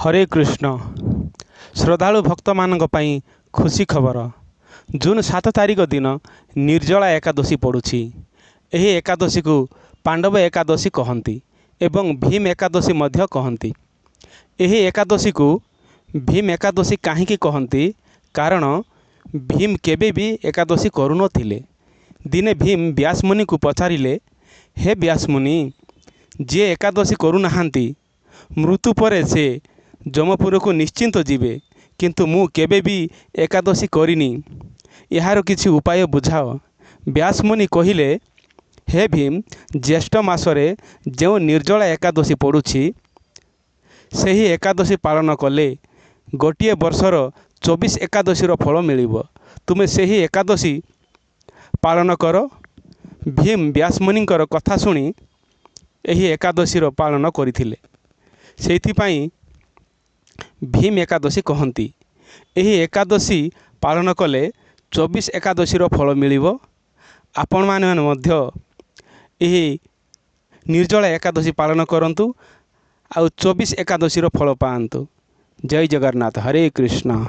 हरे कृष्ण। श्रद्धालु भक्त मान खुशी खबर। जून 7 तारिख दिन निर्जला एकादशी पड़ुछि। एही एकादशी को पांडव एकादशी कहती एवं भीम एकादशी मध्य कहती। एही एकादशी को भीम एकादशी कहीं कहती कारण भीम केबे भी एकादशी करुनथिले। दिने भीम व्यासमुनि को पचारिले, हे व्यासमुनि, जे एकादशी करुनाहांती मृत्यु परे से जमपुर को निश्चिंत जीवे, किंतु मु केबे भी एकादशी करिनी, यार किछि उपाय बुझाओ। व्यासमुनि कहिले, हे भीम, ज्येष्ठ मासरे जो निर्जला एकादशी पड़ुछि सही एकादशी पालन कले गोटे वर्षर 24 एकादशीर फल मिलिब। तुमे सही एकादशी पालन कर। भीम व्यासमुनिंकर कथा शुणी एही एकादशीर पालन करथिले। सेइथिपाई भीम एकादशी कहती। एही एकादशी पालन कले 24 एकादशीर फल मिलिब। आपण माने मध्य एही निर्जला एकादशी पालन करंतु आउ 24 एकादशीर फल पाआंतु। जय जगन्नाथ। हरे कृष्ण।